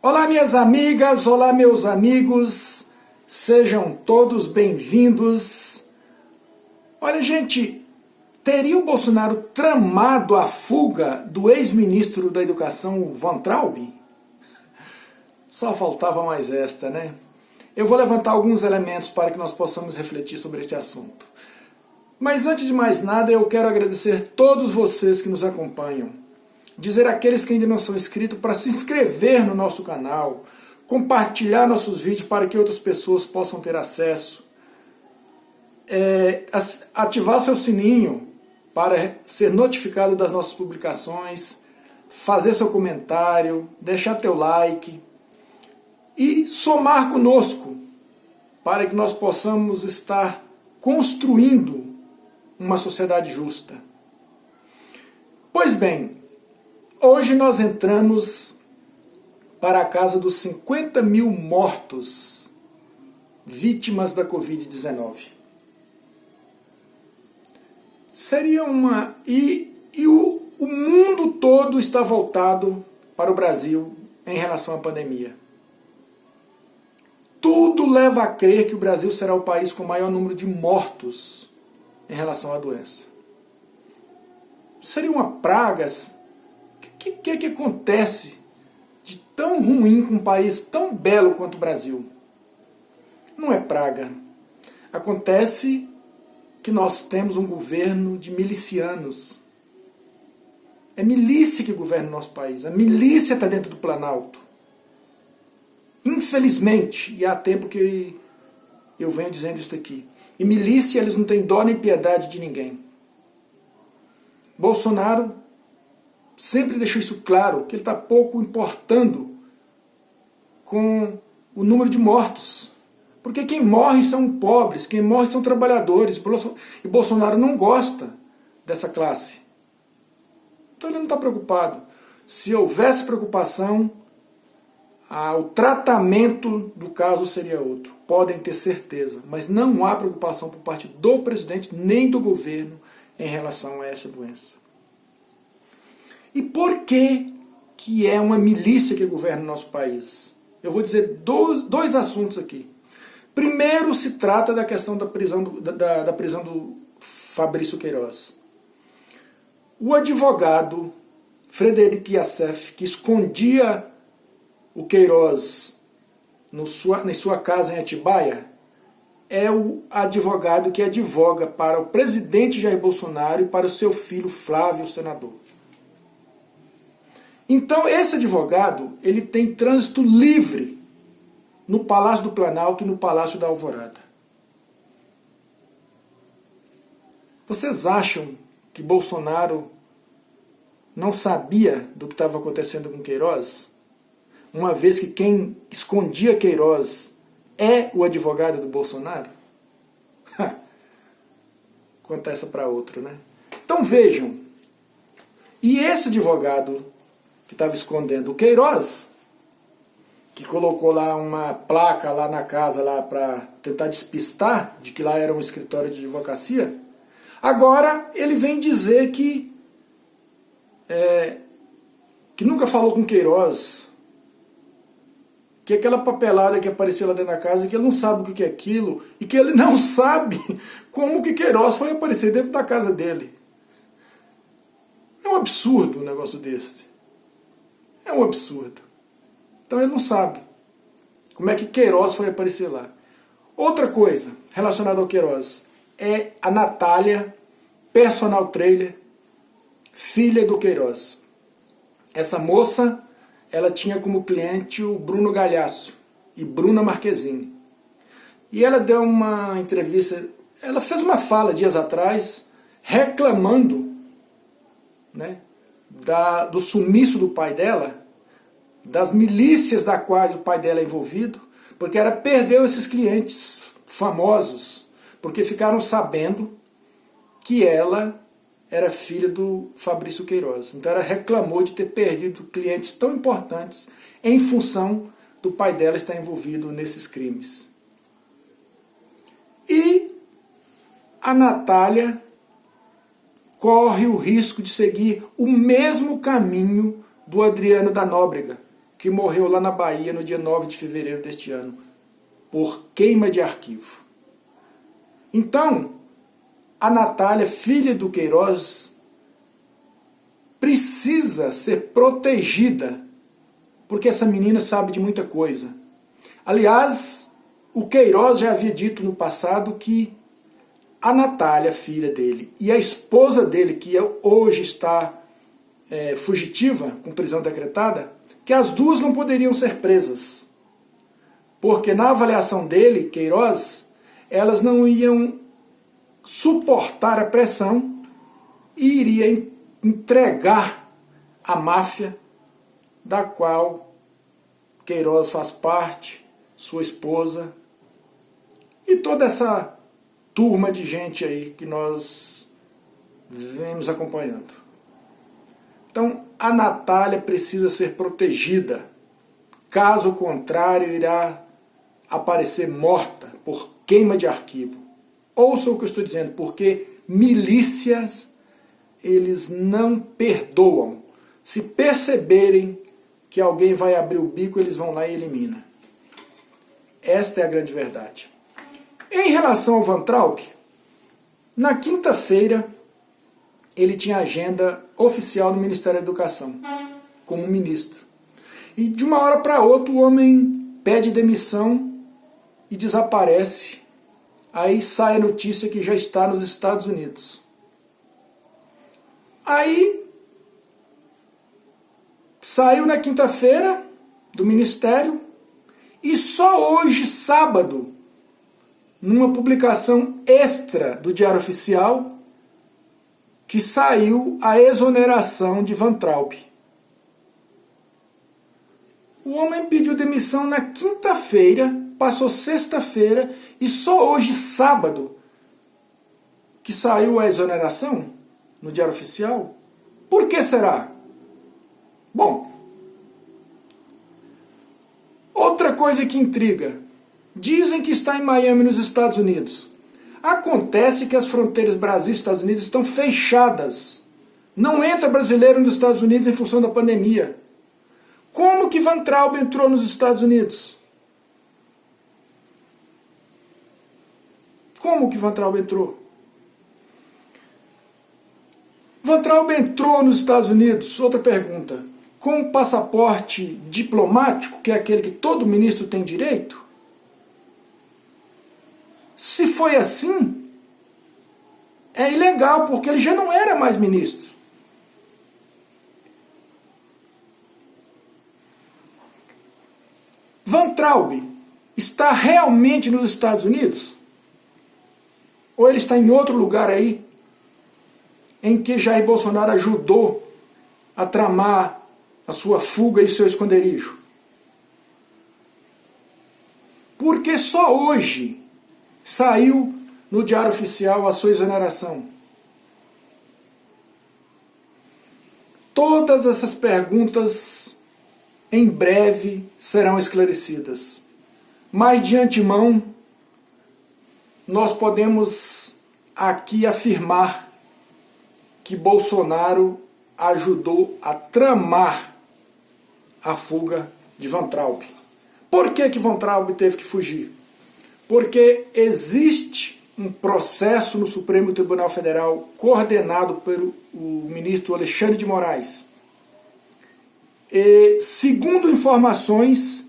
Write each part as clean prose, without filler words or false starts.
Olá, minhas amigas, olá, meus amigos, sejam todos bem-vindos. Olha, gente, teria o Bolsonaro tramado a fuga do ex-ministro da Educação, Van Traub? Só faltava mais esta, né? Eu vou levantar alguns elementos para que nós possamos refletir sobre este assunto. Mas antes de mais nada, eu quero agradecer todos vocês que nos acompanham. Dizer àqueles que ainda não são inscritos para se inscrever no nosso canal, compartilhar nossos vídeos para que outras pessoas possam ter acesso, ativar seu sininho para ser notificado das nossas publicações, fazer seu comentário, deixar teu like e somar conosco para que nós possamos estar construindo uma sociedade justa. Pois bem, hoje nós entramos para a casa dos 50 mil mortos, vítimas da Covid-19. Seria uma... o mundo todo está voltado para o Brasil em relação à pandemia. Tudo leva a crer que o Brasil será o país com o maior número de mortos em relação à doença. Seria uma praga. O que acontece de tão ruim com um país tão belo quanto o Brasil? Não é praga. Acontece que nós temos um governo de milicianos. É milícia que governa o nosso país. A milícia está dentro do Planalto. Infelizmente, e há tempo que eu venho dizendo isso aqui, e milícia, eles não têm dó nem piedade de ninguém. Bolsonaro sempre deixou isso claro, que ele está pouco importando com o número de mortos. Porque quem morre são pobres, quem morre são trabalhadores, e Bolsonaro não gosta dessa classe. Então ele não está preocupado. Se houvesse preocupação, o tratamento do caso seria outro. Podem ter certeza. Mas não há preocupação por parte do presidente nem do governo em relação a essa doença. E por que é uma milícia que governa o nosso país? Eu vou dizer dois assuntos aqui. Primeiro, se trata da questão da prisão do Fabrício Queiroz. O advogado Frederico Yassef, que escondia o Queiroz na sua casa em Atibaia, é o advogado que advoga para o presidente Jair Bolsonaro e para o seu filho Flávio, senador. Então esse advogado, ele tem trânsito livre no Palácio do Planalto e no Palácio da Alvorada. Vocês acham que Bolsonaro não sabia do que estava acontecendo com Queiroz? Uma vez que quem escondia Queiroz é o advogado do Bolsonaro? Conta essa para outro, né? Então vejam, e esse advogado que estava escondendo o Queiroz, que colocou lá uma placa lá na casa lá para tentar despistar de que lá era um escritório de advocacia, agora ele vem dizer que nunca falou com Queiroz, que aquela papelada que apareceu lá dentro da casa, que ele não sabe o que é aquilo, e que ele não sabe como que Queiroz foi aparecer dentro da casa dele. É um absurdo um negócio desse. É um absurdo. Então ele não sabe como é que Queiroz foi aparecer lá. Outra coisa relacionada ao Queiroz é a Natália, personal trainer, filha do Queiroz. Essa moça, ela tinha como cliente o Bruno Galhaço e Bruna Marquezine. E ela deu uma entrevista, ela fez uma fala dias atrás, reclamando, né, do sumiço do pai dela, das milícias da qual o pai dela é envolvido, porque ela perdeu esses clientes famosos, porque ficaram sabendo que ela era filha do Fabrício Queiroz. Então ela reclamou de ter perdido clientes tão importantes em função do pai dela estar envolvido nesses crimes. E a Natália corre o risco de seguir o mesmo caminho do Adriano da Nóbrega, que morreu lá na Bahia no dia 9 de fevereiro deste ano, por queima de arquivo. Então, a Natália, filha do Queiroz, precisa ser protegida, porque essa menina sabe de muita coisa. Aliás, o Queiroz já havia dito no passado que a Natália, filha dele, e a esposa dele, que hoje está fugitiva, com prisão decretada, que as duas não poderiam ser presas. Porque na avaliação dele, Queiroz, elas não iam suportar a pressão e iria entregar a máfia da qual Queiroz faz parte, sua esposa e toda essa turma de gente aí que nós vemos acompanhando. Então, a Natália precisa ser protegida. Caso contrário, irá aparecer morta por queima de arquivo. Ouça o que eu estou dizendo, porque milícias, eles não perdoam. Se perceberem que alguém vai abrir o bico, eles vão lá e eliminam. Esta é a grande verdade. Em relação ao Weintraub, na quinta-feira, ele tinha agenda oficial no Ministério da Educação, como ministro. E de uma hora para outra o homem pede demissão e desaparece. Aí sai a notícia que já está nos Estados Unidos. Aí saiu na quinta-feira do Ministério e só hoje, sábado, numa publicação extra do Diário Oficial, que saiu a exoneração de Weintraub. O homem pediu demissão na quinta-feira, passou sexta-feira e só hoje, sábado, que saiu a exoneração no Diário Oficial. Por que será? Bom, outra coisa que intriga. Dizem que está em Miami, nos Estados Unidos. Acontece que as fronteiras Brasil e Estados Unidos estão fechadas. Não entra brasileiro nos Estados Unidos em função da pandemia. Como que Weintraub entrou nos Estados Unidos? Como que Weintraub entrou? Weintraub entrou nos Estados Unidos, outra pergunta, com um passaporte diplomático, que é aquele que todo ministro tem direito? Se foi assim, é ilegal, porque ele já não era mais ministro. Weintraub está realmente nos Estados Unidos? Ou ele está em outro lugar aí, em que Jair Bolsonaro ajudou a tramar a sua fuga e seu esconderijo? Porque só hoje saiu no Diário Oficial a sua exoneração. Todas essas perguntas em breve serão esclarecidas. Mas de antemão, nós podemos aqui afirmar que Bolsonaro ajudou a tramar a fuga de Weintraub. Por que Weintraub teve que fugir? Porque existe um processo no Supremo Tribunal Federal coordenado pelo ministro Alexandre de Moraes. E, segundo informações,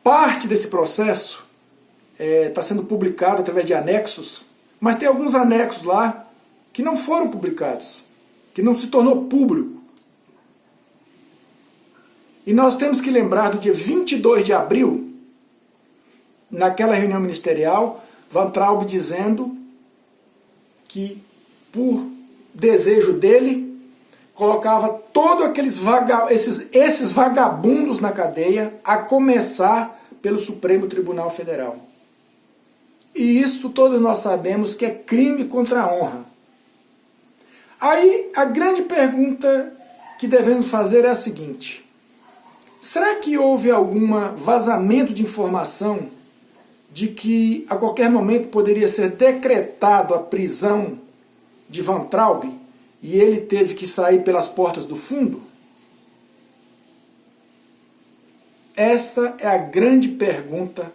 parte desse processo está sendo publicado através de anexos, mas tem alguns anexos lá que não foram publicados, que não se tornou público. E nós temos que lembrar do dia 22 de abril, naquela reunião ministerial, Weintraub dizendo que, por desejo dele, colocava todos esses vagabundos na cadeia, a começar pelo Supremo Tribunal Federal. E isso todos nós sabemos que é crime contra a honra. Aí a grande pergunta que devemos fazer é a seguinte: será que houve algum vazamento de informação de que a qualquer momento poderia ser decretado a prisão de Weintraub e ele teve que sair pelas portas do fundo? Esta é a grande pergunta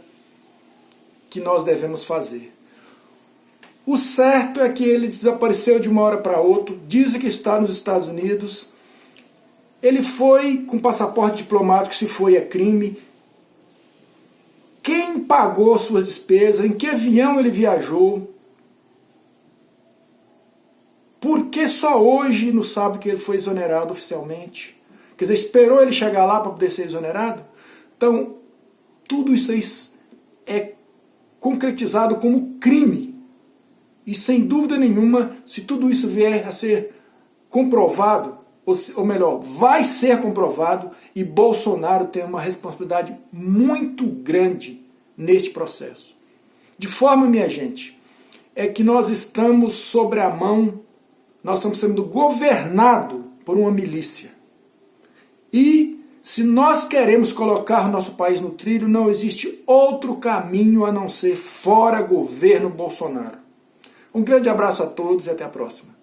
que nós devemos fazer. O certo é que ele desapareceu de uma hora para outra, dizem que está nos Estados Unidos, ele foi com passaporte diplomático, se foi é crime. Quem pagou suas despesas, em que avião ele viajou? Por que só hoje, no sábado, que ele foi exonerado oficialmente? Quer dizer, esperou ele chegar lá para poder ser exonerado? Então, tudo isso aí é concretizado como crime. E sem dúvida nenhuma, se tudo isso vier a ser comprovado, ou melhor, vai ser comprovado, e Bolsonaro tem uma responsabilidade muito grande neste processo. De forma, minha gente, é que nós estamos sobre a mão, nós estamos sendo governados por uma milícia. E se nós queremos colocar o nosso país no trilho, não existe outro caminho a não ser fora governo Bolsonaro. Um grande abraço a todos e até a próxima.